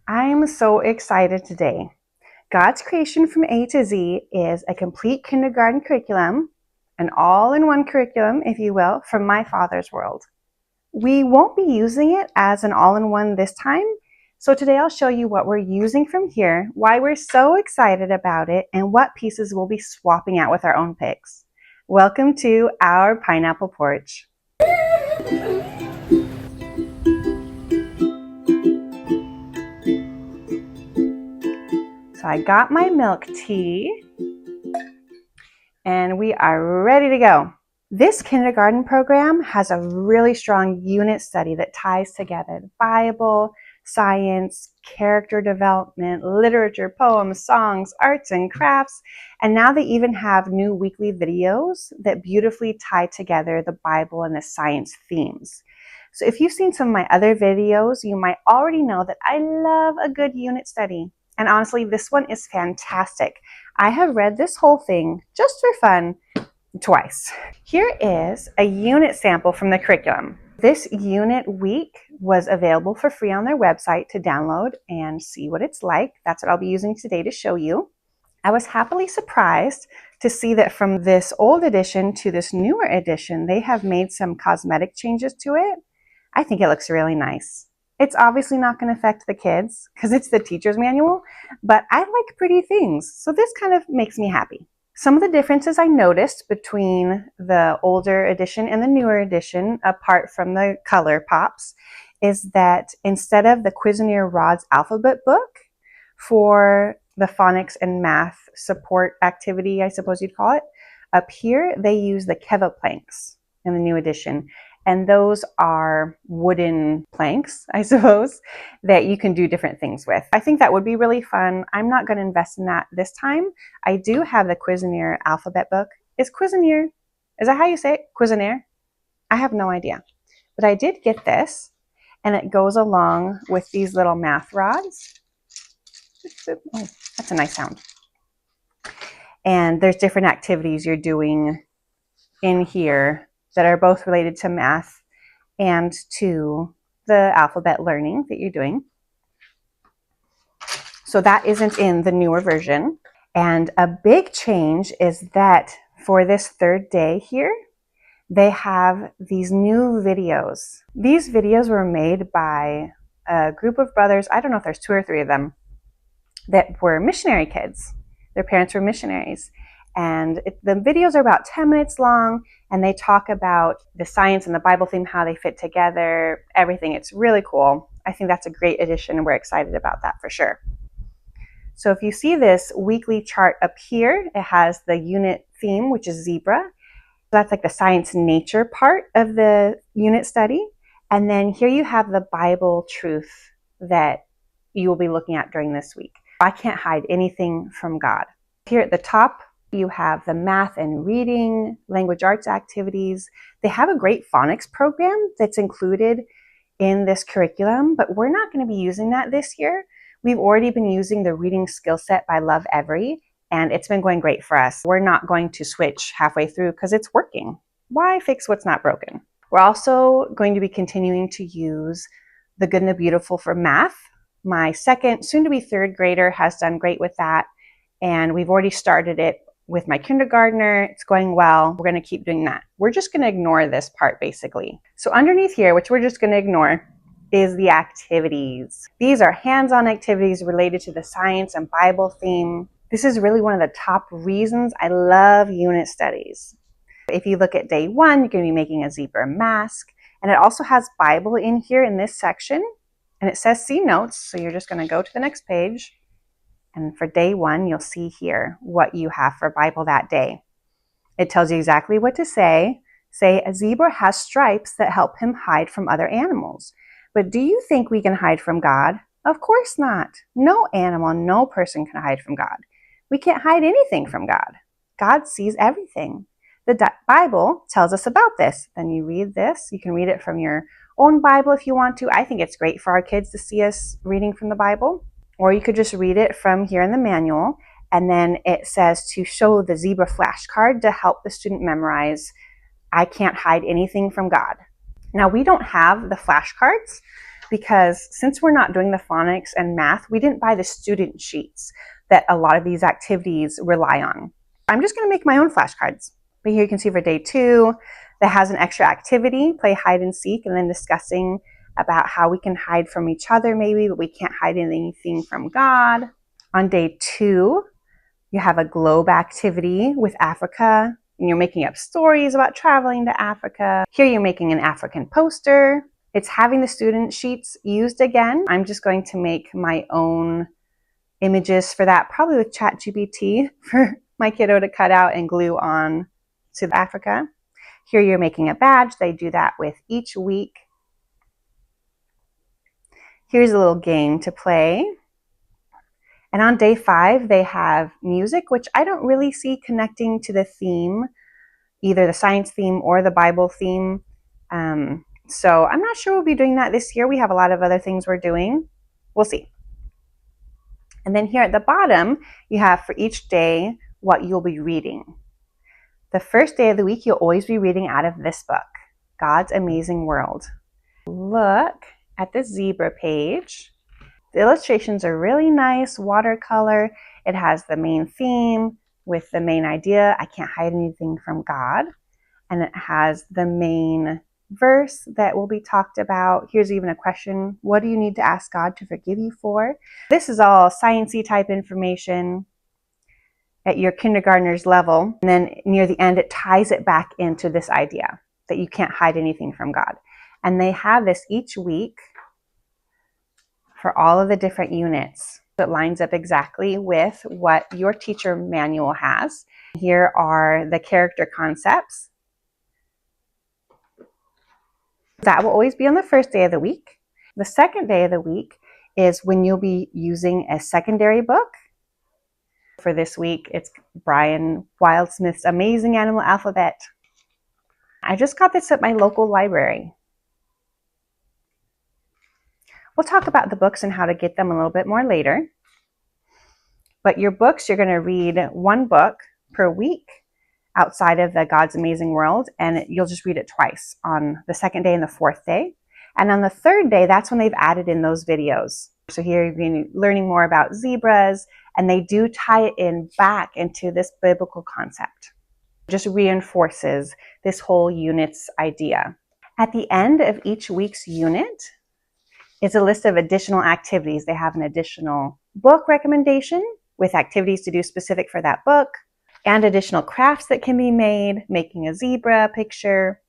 I'm so excited today. God's Creation from A to Z is a complete kindergarten curriculum, an all-in-one curriculum, if you will, from my Father's world. We won't be using it as an all-in-one this time, so today I'll show you what we're using from here, why we're so excited about it, and what pieces we'll be swapping out with our own picks. Welcome to our pineapple porch. So I got my milk tea, and we are ready to go. This kindergarten program has a really strong unit study that ties together the Bible, science, character development, literature, poems, songs, arts and crafts, and now they even have new weekly videos that beautifully tie together the Bible and the science themes. So if you've seen some of my other videos, you might already know that I love a good unit study. And honestly, this one is fantastic. I have read this whole thing just for fun twice. Here is a unit sample from the curriculum. This unit week was available for free on their website to download and see what it's like. That's what I'll be using today to show you. I was happily surprised to see that from this old edition to this newer edition, they have made some cosmetic changes to it. I think it looks really nice. It's obviously not going to affect the kids because it's the teacher's manual, but I like pretty things, so this kind of makes me happy. Some of the differences I noticed between the older edition and the newer edition, apart from the color pops, is that instead of the Cuisenaire Rod's alphabet book for the phonics and math support activity, I suppose you'd call it, up here they use the Keva planks in the new edition. And those are wooden planks, I suppose, that you can do different things with. I think that would be really fun. I'm not going to invest in that this time. I do have the Cuisenaire alphabet book. Is Cuisenaire, is that how you say it? Cuisenaire? I have no idea. But I did get this, and it goes along with these little math rods. Oh, that's a nice sound. And there's different activities you're doing in here that are both related to math and to the alphabet learning that you're doing. So that isn't in the newer version. And a big change is that for this third day here, they have these new videos. These videos were made by a group of brothers, I don't know if there's 2 or 3 of them, that were missionary kids. Their parents were missionaries. And the videos are about 10 minutes long, and they talk about the science and the Bible theme, how they fit together, everything. It's really cool. I think that's a great addition, and we're excited about that for sure. So if you see this weekly chart up here, it has the unit theme, which is zebra. That's like the science nature part of the unit study. And then here you have the Bible truth that you will be looking at during this week. I can't hide anything from God. Here at the top, you have the math and reading, language arts activities. They have a great phonics program that's included in this curriculum, but we're not going to be using that this year. We've already been using the reading skill set by Love Every, and it's been going great for us. We're not going to switch halfway through because it's working. Why fix what's not broken? We're also going to be continuing to use the Good and the Beautiful for math. My second, soon to be third grader has done great with that, and we've already started it with my kindergartner. It's going well. We're going to keep doing that. We're just going to ignore this part basically. So underneath here, which we're just going to ignore, is the activities. These are hands-on activities related to the science and Bible theme. This is really one of the top reasons I love unit studies. If you look at day 1, you're going to be making a zebra mask, and it also has Bible in here in this section, and it says see notes, so you're just going to go to the next page. And for day 1, you'll see here what you have for Bible that day. It tells you exactly what to say. Say, a zebra has stripes that help him hide from other animals. But do you think we can hide from God? Of course not. No animal, no person can hide from God. We can't hide anything from God. God sees everything. The Bible tells us about this. Then you read this. You can read it from your own Bible if you want to. I think it's great for our kids to see us reading from the Bible. Or you could just read it from here in the manual, and then it says to show the zebra flashcard to help the student memorize, I can't hide anything from God. Now, we don't have the flashcards, because since we're not doing the phonics and math, we didn't buy the student sheets that a lot of these activities rely on. I'm just going to make my own flashcards. But here you can see for day 2, that has an extra activity, play hide and seek, and then discussing about how we can hide from each other maybe, but we can't hide anything from God. On day 2, you have a globe activity with Africa, and you're making up stories about traveling to Africa. Here you're making an African poster. It's having the student sheets used again. I'm just going to make my own images for that, probably with ChatGPT for my kiddo to cut out and glue on to Africa. Here you're making a badge. They do that with each week. Here's a little game to play. And on day 5, they have music, which I don't really see connecting to the theme, either the science theme or the Bible theme. So I'm not sure we'll be doing that this year. We have a lot of other things we're doing. We'll see. And then here at the bottom, you have for each day what you'll be reading. The first day of the week, you'll always be reading out of this book, God's Amazing World. Look at the zebra page. The illustrations are really nice, watercolor. It has the main theme with the main idea, I can't hide anything from God. And it has the main verse that will be talked about. Here's even a question, what do you need to ask God to forgive you for? This is all science-y type information at your kindergartner's level. And then near the end, it ties it back into this idea that you can't hide anything from God. And they have this each week for all of the different units. It lines up exactly with what your teacher manual has. Here are the character concepts. That will always be on the first day of the week. The second day of the week is when you'll be using a secondary book. For this week, it's Brian Wildsmith's Amazing Animal Alphabet. I just got this at my local library. We'll talk about the books and how to get them a little bit more later. But your books, you're going to read one book per week outside of the God's Amazing World, and you'll just read it twice, on the second day and the fourth day. And on the third day, that's when they've added in those videos. So here you're going to be learning more about zebras, and they do tie it in back into this biblical concept. It just reinforces this whole unit's idea. At the end of each week's unit is a list of additional activities. They have an additional book recommendation with activities to do specific for that book, and additional crafts that can be made, making a zebra picture,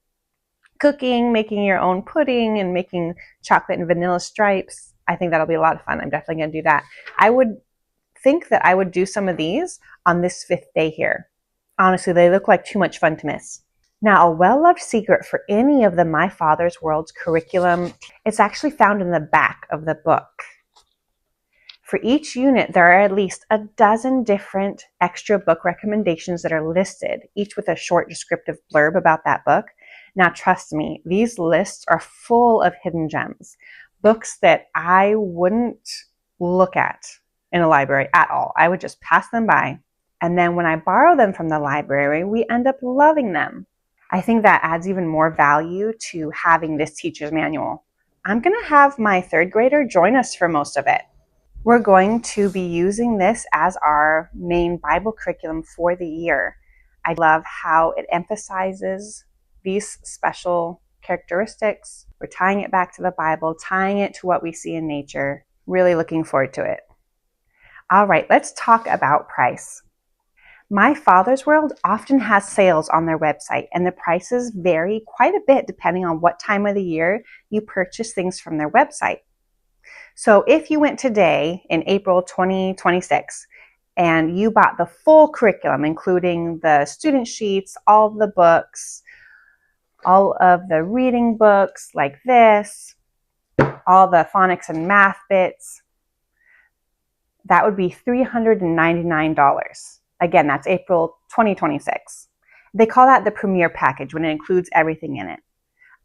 cooking, making your own pudding, and making chocolate and vanilla stripes. I think that'll be a lot of fun. I'm definitely going to do that. I would think that I would do some of these on this 5th day here. Honestly, they look like too much fun to miss. Now, a well-loved secret for any of the My Father's World's curriculum, it's actually found in the back of the book. For each unit, there are at least a dozen different extra book recommendations that are listed, each with a short descriptive blurb about that book. Now, trust me, these lists are full of hidden gems, books that I wouldn't look at in a library at all. I would just pass them by. And then when I borrow them from the library, we end up loving them. I think that adds even more value to having this teacher's manual. I'm going to have my 3rd grader join us for most of it. We're going to be using this as our main Bible curriculum for the year. I love how it emphasizes these special characteristics. We're tying it back to the Bible, tying it to what we see in nature. Really looking forward to it. All right, let's talk about price. My Father's World often has sales on their website, and the prices vary quite a bit depending on what time of the year you purchase things from their website. So if you went today in April 2026 and you bought the full curriculum, including the student sheets, all the books, all of the reading books like this, all the phonics and math bits, that would be $399. Again, that's April 2026. They call that the Premier Package when it includes everything in it.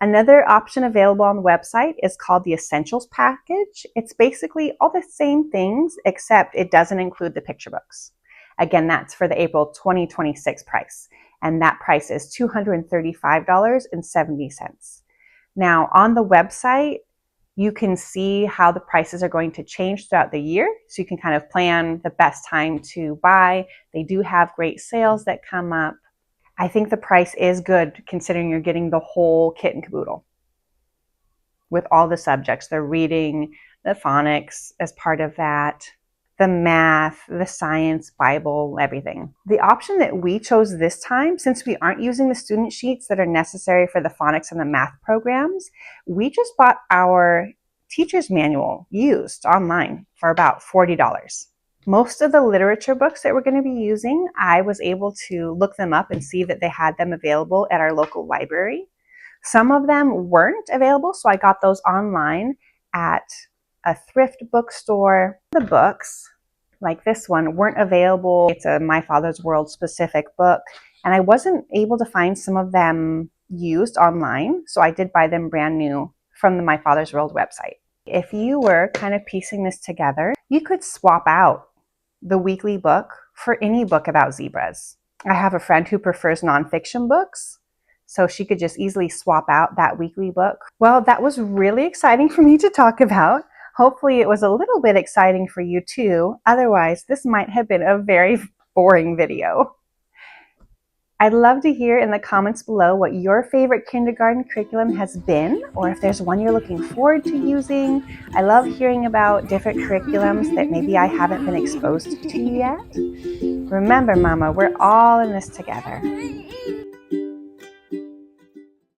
Another option available on the website is called the Essentials Package. It's basically all the same things, except it doesn't include the picture books. Again, that's for the April 2026 price, and that price is $235.70. Now, on the website, You can see how the prices are going to change throughout the year, so you can kind of plan the best time to buy. They do have great sales that come up. I think the price is good considering you're getting the whole kit and caboodle with all the subjects, the reading, the phonics as part of that, the math, the science, Bible, everything. The option that we chose this time, since we aren't using the student sheets that are necessary for the phonics and the math programs, we just bought our teacher's manual used online for about $40. Most of the literature books that we're going to be using, I was able to look them up and see that they had them available at our local library. Some of them weren't available, so I got those online at a thrift bookstore. The books, like this one, weren't available. It's a My Father's World specific book, and I wasn't able to find some of them used online, so I did buy them brand new from the My Father's World website. If you were kind of piecing this together, you could swap out the weekly book for any book about zebras. I have a friend who prefers nonfiction books, so she could just easily swap out that weekly book. Well, that was really exciting for me to talk about. Hopefully it was a little bit exciting for you too. Otherwise, this might have been a very boring video. I'd love to hear in the comments below what your favorite kindergarten curriculum has been, or if there's one you're looking forward to using. I love hearing about different curriculums that maybe I haven't been exposed to yet. Remember, Mama, we're all in this together.